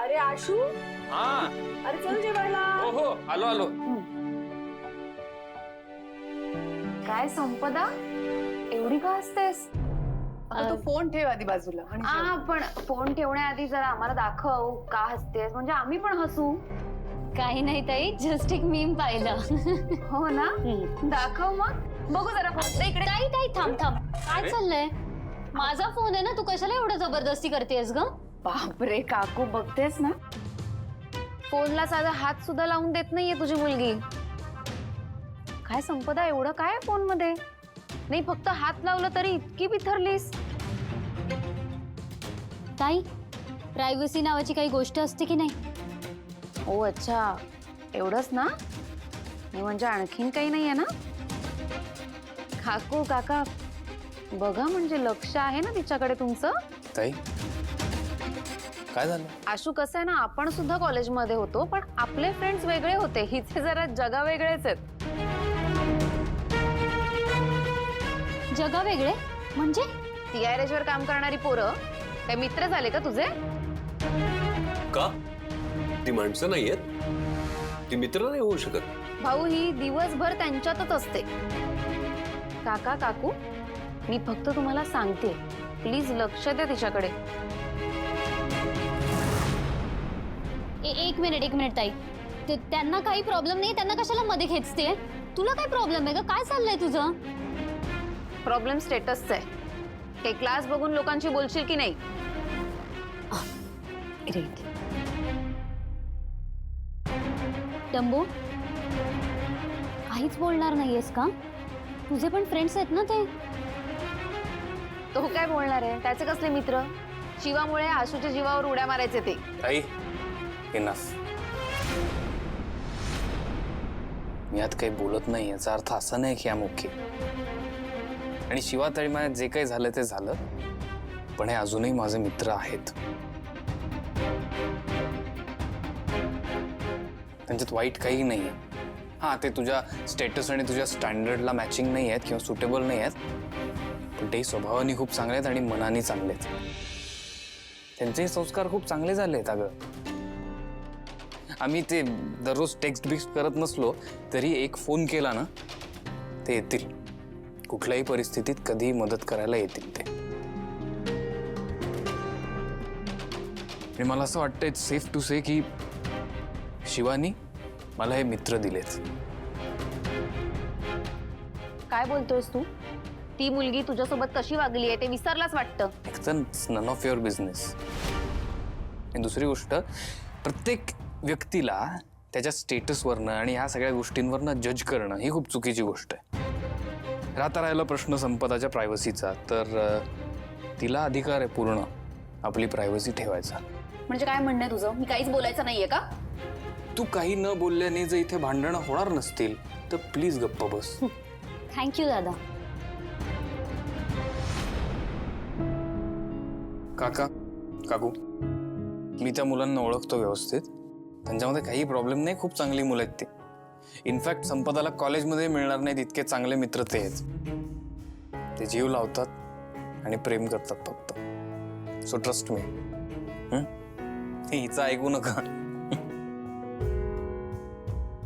अरे आशू, हाँ अरे चल जेवायला. हो आलो आलो. काय संपदा एवढी का हसतेस? तू फोन ठेव आधी बाजूला आणि जेव. पण फोन ठेवण्याआधी जरा आम्हाला दाखव का हसतेस, म्हणजे आम्ही पण हसू. काही नाही ताई, जस्ट एक मीम पाहिलं. हो ना, दाखव मग बघू जरा फोन इकडे. ताई ताई थांब थांब, काय चाललंय? माझा फोन आहे ना, तू कशाला एवढं जबरदस्ती करतेस ग? बापरे काकू, बघतेस ना फोनला साधा हात सुद्धा लावून देत नाहीये तुझी मुलगी. काय संपदा एवढं काय फोन मध्ये? नाही फक्त हात लावलं तरी इतकी बिथरलीस. ताई, प्रायव्हसी नावाची काही गोष्ट असते की नाही? ओ अच्छा, एवढंच ना? नाही म्हणजे आणखीन काही नाहीये ना? काकू काका बघा, म्हणजे लक्ष आहे ना तिच्याकडे तुमचं. ताई काय झालं? आशू कसं आहे ना, आपण सुद्धा कॉलेजमध्ये होतो पण आपले फ्रेंड्स वेगळे होते, हिचे जरा जगा वेगळेच आहेत. जगा वेगळे म्हणजे? TRH वर काम करणारी पोरं काय मित्र झाले का तुझे? का? ती माणसं नाहीयेत, ती मित्र नाही होऊ शकत. भाऊ ही दिवसभर त्यांच्यातच असते. काका काकू मी फक्त तुम्हाला सांगते, प्लीज लक्ष द्या तिच्याकडे. एक मिनिट ताई, त्यांना काही प्रॉब्लेम नाही, त्यांना कशाला मध्ये खेचते? तुला काय प्रॉब्लेम आहे का? काय चाललंय तुझं? प्रॉब्लेम स्टेटसचा आहे. काही क्लास बघून लोकांशी बोलशील की नाही? टंबू, काहीच बोलणार नाहीयेस का? तुझे पण फ्रेंड्स आहेत ना ते. तो काय बोलणार आहे? त्याचे कसले मित्र? शिवामुळे आशूच्या जीवावर उड्या मारायचे ते. ताई इनफ. मी यात काही बोलत नाही याचा अर्थ असा नाही की मुख्य. आणि शिवा तळीमायात जे काही झालं ते झालं, पण हे अजूनही माझे मित्र आहेत. त्यांच्यात वाईट काही नाहीये. हा, ते तुझ्या स्टेटस आणि तुझ्या स्टँडर्डला मॅचिंग नाही आहेत किंवा सुटेबल नाही आहेत, पण ते स्वभावाने खूप चांगले आहेत आणि मनाने चांगले आहेत. त्यांचेही संस्कार खूप चांगले झाले आहेत. अगं आम्ही ते दररोज टेक्स्ट बिक्स्ट करत नसलो तरी एक फोन केला ना ते येतील. कुठल्याही परिस्थितीत कधीही मदत करायला येतील ते. आणि मला असं वाटतं इट्स सेफ टू से की शिवानी मला हे मित्र दिलेत. काय बोलतोयस तू? ती मुलगी तुझ्यासोबत कशी वागली आहे ते विसरलाच वाटतं. एकदम नन ऑफ युअर बिझनेस. आणि दुसरी गोष्ट, प्रत्येक व्यक्तीला त्याच्या स्टेटसवरनं आणि ह्या सगळ्या गोष्टींवरनं जज करणं ही खूप चुकीची गोष्ट आहे. राहता राहिला प्रश्न संपदाच्या प्रायव्हसीचा, तर तिला अधिकार आहे पूर्ण आपली प्रायव्हसी ठेवायचा. म्हणजे काय म्हणणं तुझं? मी काहीच बोलायचं नाहीये का? तू काही न बोलल्याने जर इथे भांडणं होणार नसतील तर प्लीज गप्प बस. थँक्यू दादा. काका काकू, मी त्या मुलांना ओळखतो व्यवस्थित. त्यांच्यामध्ये काही प्रॉब्लेम नाही. खूप चांगली मुलं आहेत ती. इनफॅक्ट संपदाला कॉलेजमध्ये मिळणार नाहीत इतके चांगले मित्र ते आहेत. ते जीव लावतात आणि प्रेम करतात फक्त. So trust me. हिचं ऐकू नका.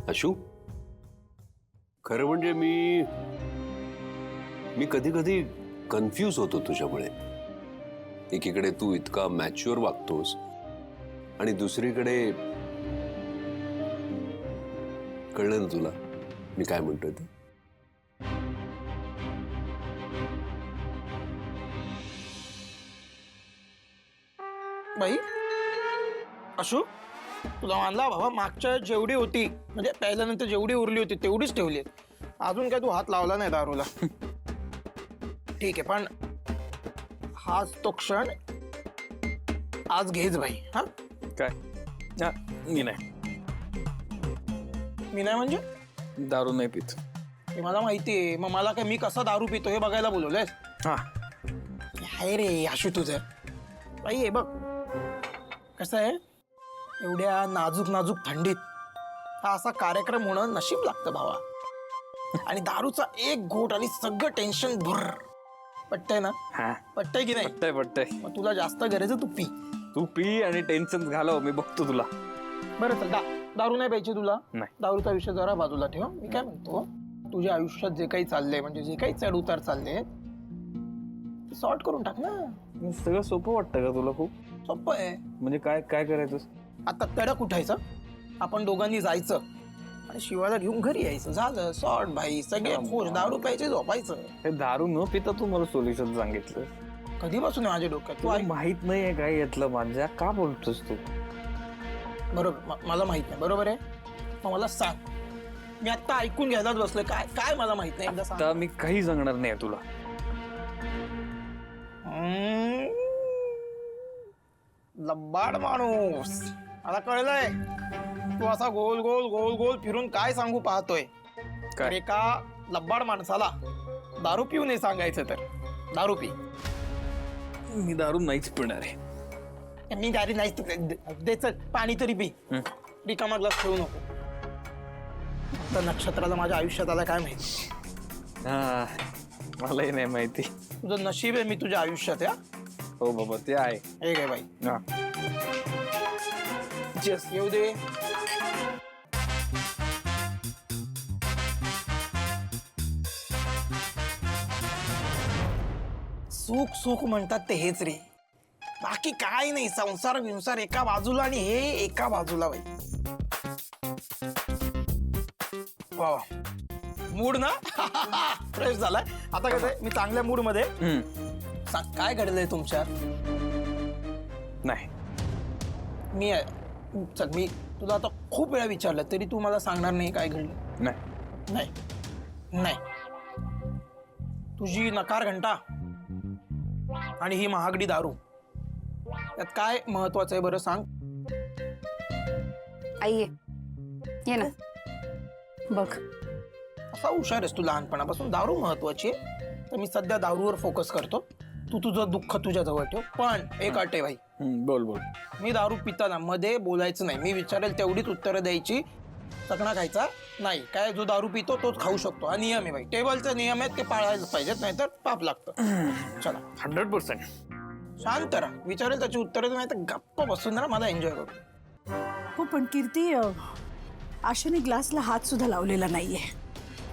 आशू, खरं म्हणजे मी कधी कधी कन्फ्यूज होतो तुझ्यामुळे. एकीकडे तू इतका मॅच्युअर वागतोस आणि दुसरीकडे कळलं ना तुला मी काय म्हणतोय ते? बाई आशू, तुला मानला बाबा, मागच्या जेवढी होती म्हणजे प्यायल्यानंतर जेवढी उरली होती तेवढीच ठेवली. अजून काय तू हात लावला नाही दारूला. ठीक आहे, पण हाच तो क्षण आज घेच बाई. हा काय? मी नाही. मी नाही म्हणजे? दारू नाही पित. हे मला माहिती आहे. मग मला काय, मी कसा दारू पितो हे बघायला बोलवलंयस? हा आहे रे आशू तुझं. बाई हे बघ कसं आहे, एवढ्या नाजूक नाजूक थंडीत हा असा कार्यक्रम होणं नशीब लागतं भावा. आणि दारूचा एक घोट आणि सगळं टेन्शन भर. पटतंय ना? हा पटतंय की नाही? पटतंय पटतंय. मग तुला जास्त गरज आहे तू पी. तू पी आणि टेन्शन घालव, मी बघतो तुला. बरं चल दारू नाही प्यायची तुला? नाही. दारूचा विषय जरा बाजूला ठेव. मी काय म्हणतो, तुझ्या आयुष्यात जे काही चाललंय, म्हणजे जे काही चढ उतार चालले सॉर्ट करून टाक ना. सगळं सोपं वाटतं का तुला? खूप सोपं आहे. म्हणजे काय काय करायचं? आता तडक उठायचं, आपण दोघांनी जायचं आणि शिवाला घेऊन घरी यायचं. झालं सॉर्ट भाई. सगळे खुश. दारू प्यायचे, झोपायचं. हे दारू न पिता तू मला सोल्युशन सांगितलं. कधीपासून आहे माझ्या डोक्यात? तू तुला ऐक. माहित नाहीये काय यातलं माझ्या, का बोलतोस तू? बरोबर, मला माहित नाही. बरोबर आहे, मग मला सांग. मी आता ऐकून घ्यायलाच बसलोय. काय काय मला माहित नाही, एकदा सांग. आता मी काही सांगणार नाही तुला. लबाड माणूस. मला कळलंय तू असा गोल गोल गोल गोल फिरून काय सांगू पाहतोय. तर एका लबाड माणसाला दारू पिऊ नये सांगायचं तर दारू पी. मी दारू नाहीच पिणार आहे. मी दारू नाही दे. चल पाणी तरी पी. रिकामा ग्लास ठेवू नको. तर नक्षत्राला माझ्या आयुष्यात आला काय माहिती. हा मलाही नाही माहिती. तुझं नशीब आहे मी तुझ्या आयुष्यात. या हो बाबा ते आहे. हे काय बाई. हा जस येऊ दे. सुख सुख म्हणतात ते हेच रे. बाकी काय नाही. संसार विंसार एका बाजूला आणि हे एका बाजूला बाई. वा मूड ना फ्रेश झालाय आता. कसं आहे, मी चांगल्या मूड मध्ये. सांग काय घडलंय तुमच्यात? नाही. मी चल मी तुला आता खूप वेळा विचारलं तरी तू मला सांगणार नाही काय घडलं? नाही नाही नाही. तुझी नकार घंटा आणि ही महागडी दारू यात काय महत्वाचं आहे बरं सांग? आई ये ना बघ. असा हुशार आहेस तू लहानपणापासून. दारू महत्वाची आहे तर मी सध्या दारूवर फोकस करतो. तू तुझं दुःख तुझ्या जवळ ठेव. पण एक अट आहे भाई. बोल बोल. मी दारू पिताना मध्ये बोलायचं नाही. मी विचारेल तेवढीच उत्तरं द्यायची. चकणा खायचा नाही. काय जो दारू पितो तोच खाऊ शकतो हा नियम आहे भाई. टेबलचा नियम आहे ते पाळायला पाहिजेत, नाहीतर पाप लागतं. चला 100%. शांत राहा. विचारेल त्याची उत्तरं नाही तर गप्प बसून राहा. मला एन्जॉय करू. हो पण कीर्ती, आशूने ग्लासला हात सुद्धा लावलेला नाहीये.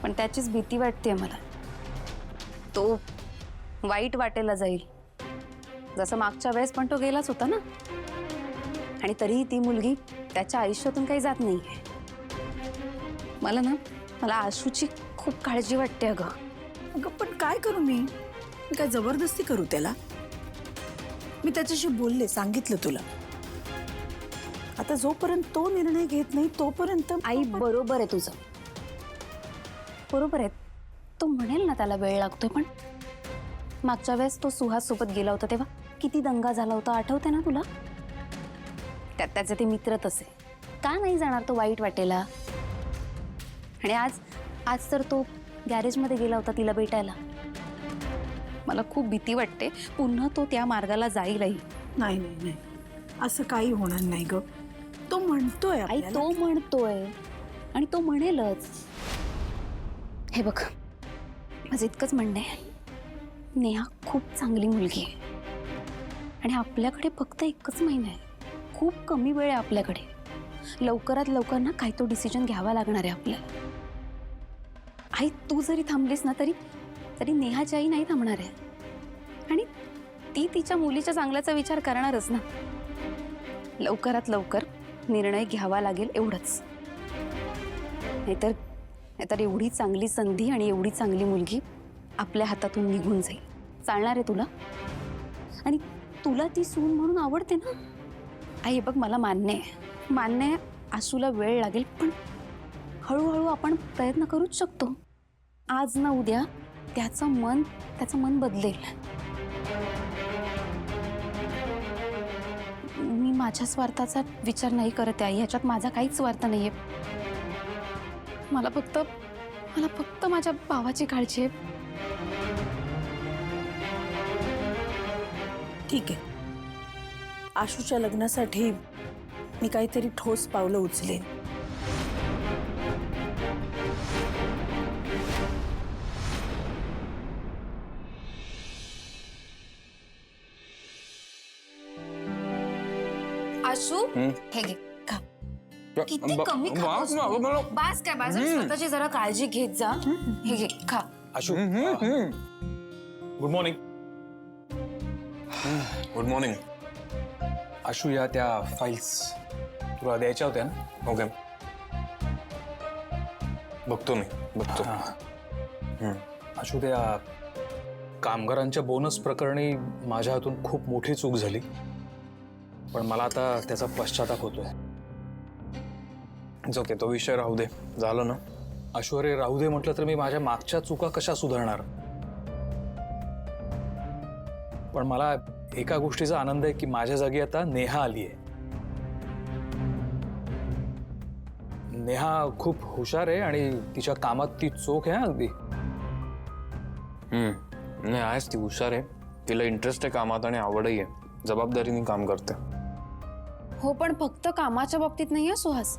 पण त्याचीच भीती वाटते मला. तो वाईट वाटेला जाईल जसं मागच्या वेळेस पण तो गेलाच होता ना. आणि तरीही ती मुलगी त्याच्या आयुष्यातून काही जात नाहीये. मला आशूची खूप काळजी वाटते अगं. अगं पण काय करू मी काय जबरदस्ती करू त्याला? मी त्याच्याशी बोलले, सांगितलं तुला. आता जोपर्यंत तो निर्णय घेत नाही तोपर्यंत. आई बरोबर आहे तुझं. बरोबर आहे. तो म्हणेल ना त्याला वेळ लागतोय. पण मागच्या वेळेस तो सुहास सोबत गेला होता तेव्हा किती दंगा झाला होता आठवते ना तुला? त्यात त्याचे ते मित्र तसे. का नाही जाणार तो वाईट वाटेला? आणि आज तर तो गॅरेजमध्ये गेला होता तिला भेटायला. मला खूप भीती वाटते पुन्हा तो त्या मार्गाला जाईलही. नाही नाही नाही असं काही होणार नाही ग. तो म्हणतोय आई आपल्याला. तो म्हणतोय आणि तो म्हणेलच. हे बघ माझं इतकंच म्हणणं आहे. नेहा खूप चांगली मुलगी आहे आणि आपल्याकडे फक्त 1च महिना आहे. खूप कमी वेळ आहे आपल्याकडे. लवकरात लवकर ना काही तो डिसिजन घ्यावा लागणार आहे आपल्याला. आई तू जरी थांबलीस ना तरी नेहाची आई नाही थांबणार आहे. आणि ती तिच्या मुलीच्या चांगल्याचा विचार करणारच ना. लवकरात लवकर निर्णय घ्यावा लागेल एवढंच. नाहीतर एवढी चांगली संधी आणि एवढी चांगली मुलगी आपल्या हातातून निघून जाईल. चालणार आहे तुला? आणि तुला ती सून म्हणून आवडते ना. आई बघ मला मान्य आहे आशूला वेळ लागेल पण हळूहळू आपण प्रयत्न करूच शकतो. आज ना उद्या त्याचं मन बदलेल. मी माझ्या स्वार्थाचा विचार नाही करत आहे. ह्याच्यात माझा काहीच स्वार्थ नाहीये. मला फक्त माझ्या भावाची काळजी आहे. ठीक आहे. आशूच्या लग्नासाठी मी काहीतरी ठोस पावलं उचलेन. आशू हे घे खा. किती कमी खातोस तू? बास काय बास स्वतःची जरा काळजी घेत जा. हे घे खा. Ashu good morning. Good morning. Ashu या त्या फाईल्स तुला द्यायच्या होत्या ना? ओके बघतो मी बघतो. आशू त्या कामगारांच्या बोनस प्रकरणी माझ्या हातून खूप मोठी चूक झाली, पण मला आता त्याचा पश्चाताप होतोय. ओके तो विषय राहू दे, झालं ना. आशू अरे राहू दे म्हटलं तर मी माझ्या मागच्या चुका कशा सुधारणार. पण मला एका गोष्टीचा आनंद आहे की माझ्या जागी आता नेहा आली आहे. नेहा खूप हुशार आहे आणि तिच्या कामात ती चोख आहे अगदी. नाही आहेच ती हुशार आहे, तिला इंटरेस्ट आहे कामात आणि आवडही आहे, जबाबदारीने काम करते. हो पण फक्त कामाच्या बाबतीत नाही आहे सुहास.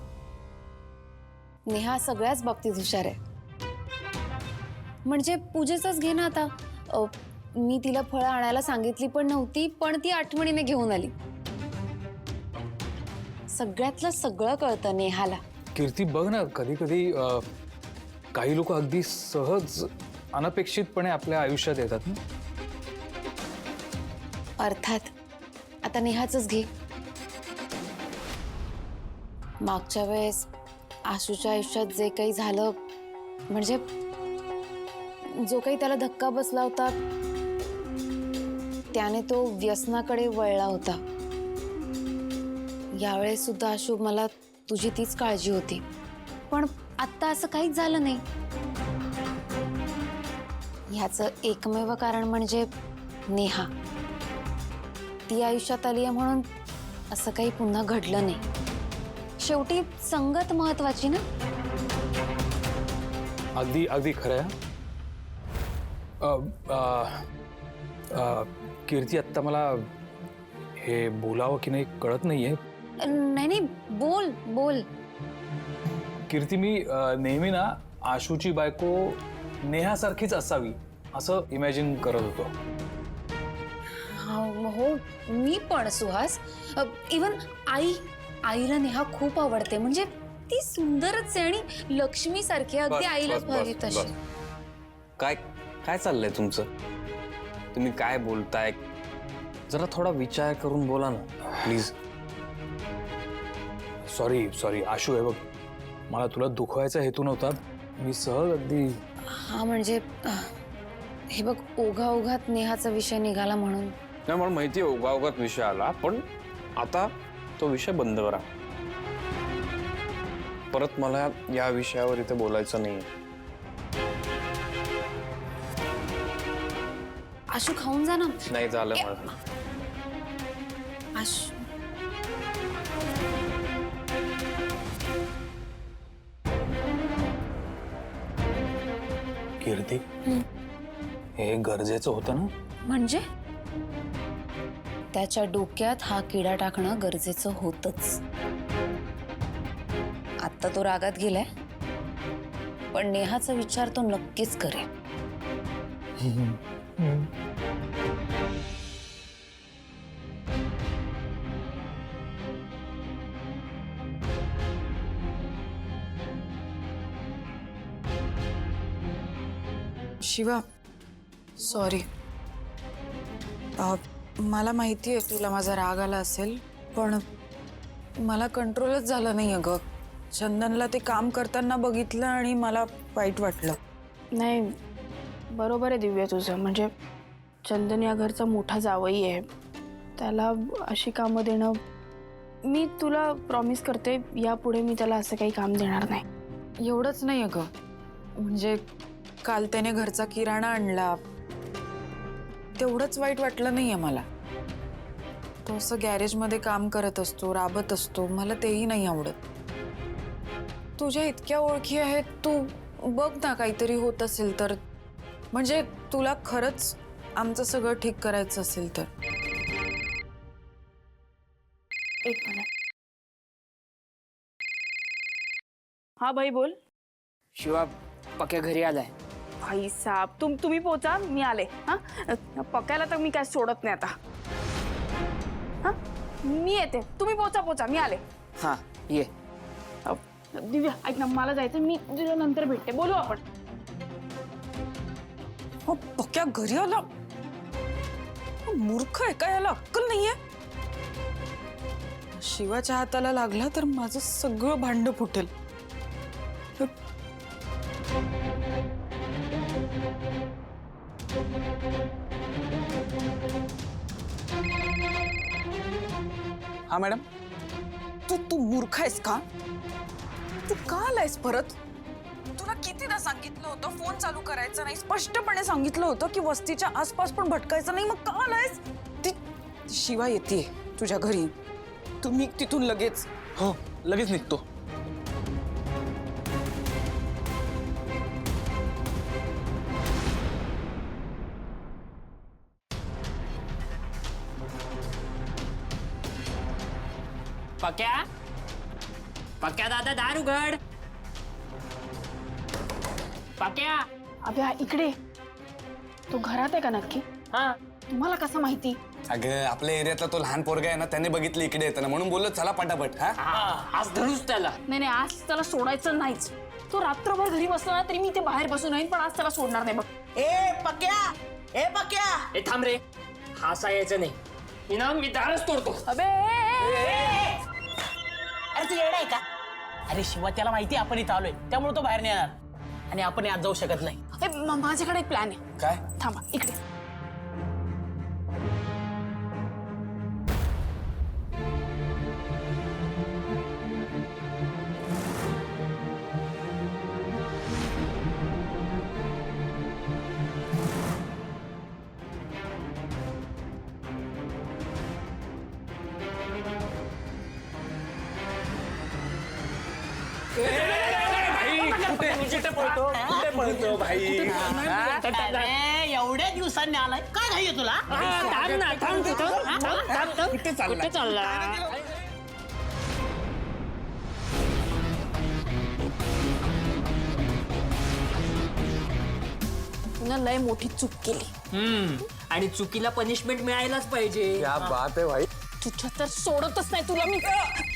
नेहा सगळ्याच बाबतीत हुशार आहे. म्हणजे पूजेचंच घे ना आता. मी तिला फळं आणायला सांगितली पण नव्हती, पण ती आठवणीने घेऊन आली. सगळ्यातलं सगळं कळतं नेहाला. कीर्ती बघ ना, कधी कधी काही लोक अगदी सहज अनपेक्षितपणे आपल्या आयुष्यात येतात ना. अर्थात आता नेहाचंच घे. मागच्या वेळेस आशूच्या आयुष्यात जे काही झालं, म्हणजे जो काही त्याला धक्का बसला होता, त्याने तो व्यसनाकडे वळला होता. यावेळेस सुद्धा आशू मला तुझी तीच काळजी होती, पण आत्ता असं काहीच झालं नाही. ह्याचं एकमेव कारण म्हणजे नेहा. ती आयुष्यात आली आहे म्हणून असं काही पुन्हा घडलं नाही. शेवटी संगत महत्वाची ना. अगदी अगदी खरं आहे. कीर्ती आत्ता मला हे बोलावं की नाही कळत नाहीये. नाही नाही बोल बोल. कीर्ती मी नेहमी ना आशूची बायको नेहासारखीच असावी असं इमॅजिन करत होतो. हो मी पण सुहास. इवन आईला नेहा खूप आवडते. म्हणजे ती सुंदरच आहे आणि लक्ष्मी सारखी अगदी आईलाच भावी तशी. काय काय चाललंय तुमचं? तुम्ही काय बोलताय? जरा थोडा विचार करून बोला ना प्लीज. सॉरी आशू आहे बघ, मला तुला दुखवायचा हेतू नव्हता. मी सहज अगदी. हा म्हणजे हे बघ ओघाओघात नेहाचा विषय निघाला म्हणून. नाही मला माहिती आहे ओघाओघात विषय आला, पण आता तो विषय बंद करा. परत मला या विषयावर इथे बोलायचं नाही. आशू खाऊन जा ना. नाही झालं मला. आशू कीर्ती हे गरजेचं होतं ना. म्हणजे त्याच्या डोक्यात हा किडा टाकणं गरजेचं होतच. आता तो रागात गेलाय, पण नेहाचा विचार तो नक्कीच करेल. शिवा सॉरी. मला माहिती आहे तुला माझा राग आला असेल, पण मला कंट्रोलच झालं नाही अगं. चंदनला ते काम करताना बघितलं आणि मला वाईट वाटलं. नाही बरोबर आहे दिव्या तुझं. म्हणजे चंदन या घरचा मोठा जावई आहे, त्याला अशी कामं देणं. मी तुला प्रॉमिस करते यापुढे मी त्याला असं काही काम देणार नाही. एवढंच नाही अगं, म्हणजे काल त्याने घरचा किराणा आणला, तेवढंच वाईट वाटलं नाहीये मला. तो असं गॅरेजमध्ये काम करत असतो, राबत असतो, मला तेही नाही आवडत. तुझ्या इतक्या ओळखी आहेत, तू बघ ना काहीतरी होत असेल तर. म्हणजे तुला खरंच आमचं सगळं ठीक करायचं असेल तर. एक मिनिट. हा भाई बोल. शिवा पक्या घरी आलाय. भाई साहब तुम्ही पोचा, मी आले. हा पक्याला तर मी काय सोडत नाही आता. हा मी येते, तुम्ही पोचा मी आले. हा ये. दिव्या ऐक ना, मला जायचं, मी तुझ्या नंतर भेटते, बोलू आपण. हो पक्या घरी आला. मूर्ख आहे का, याला अक्कल नाहीये. शिवाच्या हाताला लागला तर माझं सगळं भांड फुटेल. हा मॅडम. तू मूर्ख आहेस का? तू का आलायस परत? तुला कितीदा सांगितलं होतं फोन चालू करायचा नाही, स्पष्टपणे सांगितलं होतं की वस्तीच्या आसपास पण भटकायचं नाही, मग का आलायस? ती शिवा येते तुझ्या घरी, तू निघ तिथून लगेच. हो लगेच निघतो. पक्या पक्या दादा दार उघड. पक्या. अबे हा इकडे, तो घरात आहे का नक्की? हा तुम्हाला कसं माहिती? अगं आपल्या एरियातला तो लहान पोरगा आहे ना, त्याने बघितलं इकडे येताना, म्हणून बोललो चला पटापट. आज धरूच त्याला. नाही आज त्याला सोडायचं नाहीच. तो रात्रभर घरी बसला ना तरी मी ते बाहेर बसून राहीन, पण आज त्याला सोडणार नाही बघ. ए पक्या, ए पक्या. ए थांब रे, हासा यायचं नाही. मी दारच तोडतो. अबे अरे तू येणार आहे का? अरे शिवा त्याला माहिती आपण इथं आलोय, त्यामुळे तो बाहेर नाही येणार आणि आपण आज जाऊ शकत नाही. माझ्याकडे एक प्लॅन आहे. काय? थांबा इकडे. अरे एवढ्या दिवसांनी आलाय, काय घाई आहे तुला? कुठे चालला? तुला लय मोठी चूक केली. आणि चुकीला पनिशमेंट मिळायलाच पाहिजे. क्या बात आहे भाई. तुझ्या तर सोडतच नाही तुला मी.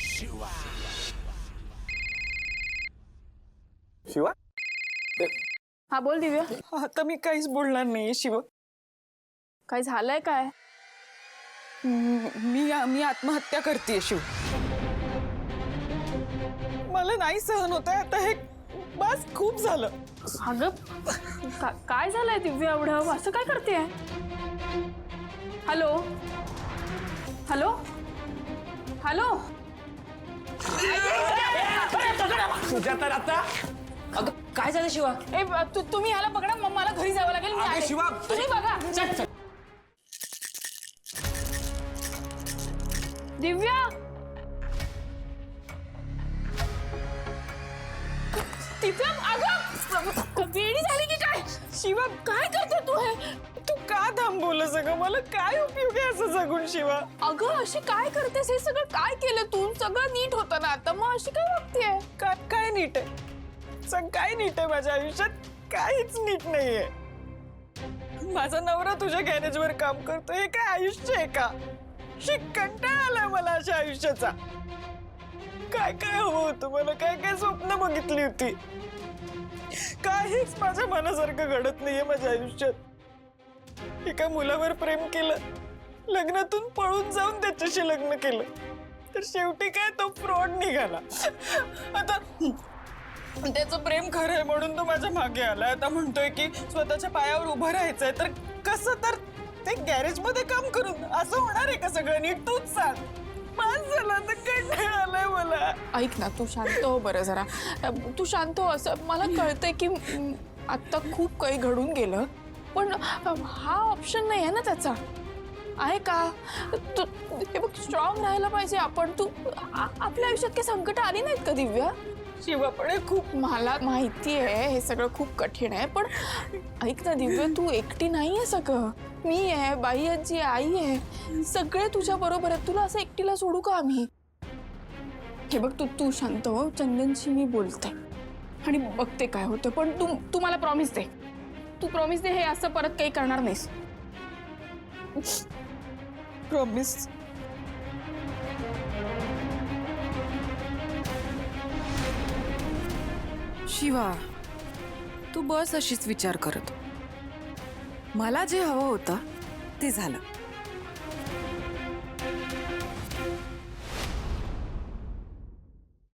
शिवा. हा बोल दिव्या, आता मी काहीच बोलणार नाही शिव. काय झालंय काय? मी आत्महत्या करते शिव. मला नाही सहन होत आहे आता हे, बस खूप झालं. अगं काय झालंय दिव्या एवढं? असं काय करते? Hello hello hello. तुझ्या तर आता. अगं काय झालं शिवा? ए तुम्ही ह्याला पकडा, मग मला घरी जावं लागेल. मी आले. शिवा. तुम्ही बघा. चल चल. दिव्या दिव्या, अगं वेडी झाली की काय? शिवा काय करते तू हे? तू का थांबवलं सगळं? मला काय उपयोग आहे असं जगून शिवा? अगं अशी काय करतेस? हे सगळं काय केलं तू? सगळं नीट होतं ना आता, मग अशी काय वागतेय? काय नीट आहे? काय नीट आहे माझ्या आयुष्यात? काहीच नीट नाहीये. माझा नवरा तुझ्या गॅरेजवर काम करतो, हे काय आयुष्य आहे का? कंटाळा आलाय मला अशा आयुष्याचा. काय काय हवं होतं मला, काय काय स्वप्न बघितली होती. काहीच माझ्या मनासारखं घडत नाहीये माझ्या आयुष्यात. एका मुलावर प्रेम केलं, लग्नातून पळून जाऊन त्याच्याशी लग्न केलं, तर शेवटी काय तो फ्रॉड निघाला. आता त्याचं प्रेम खरं आहे म्हणून तो माझ्या मागे आलाय. आता म्हणतोय की स्वतःच्या पायावर उभं राहायचंय, तर कसं? तर ते गॅरेज मध्ये काम करून असं होणार आहे का सगळं नीट? तूच सांग. पास झाला तर कंटाळा आलाय मला. ऐक ना, तू शांत हो बरं जरा. तू शांत हो. असं मला कळतंय की आता खूप काही घडून गेलं, पण हा ऑप्शन नाही आहे ना त्याचा, आहे का? तू हे बघ, स्ट्रॉंग राहायला पाहिजे आपण. तू आपल्या आयुष्यात काही संकट आली नाहीत का दिव्या? शिवा, पण खूप मला माहिती आहे हे सगळं खूप कठीण आहे, पण ऐक ना दिव्या, तू एकटी नाही आहे. सगळं मी आहे, बाई आजी, आई आहे, सगळे तुझ्या बरोबर आहेत. तुला असं एकटीला सोडू का आम्ही? हे बघ, तू शांत हो. चंदनशी मी बोलते आणि बघते काय होतं, पण तू मला प्रॉमिस दे. तू प्रॉमिस दे, हे असं परत काही करणार नाहीस. प्रॉमिस. शिवा, तू बस अशीच विचार करत. मला जे हवं होतं ते झालं.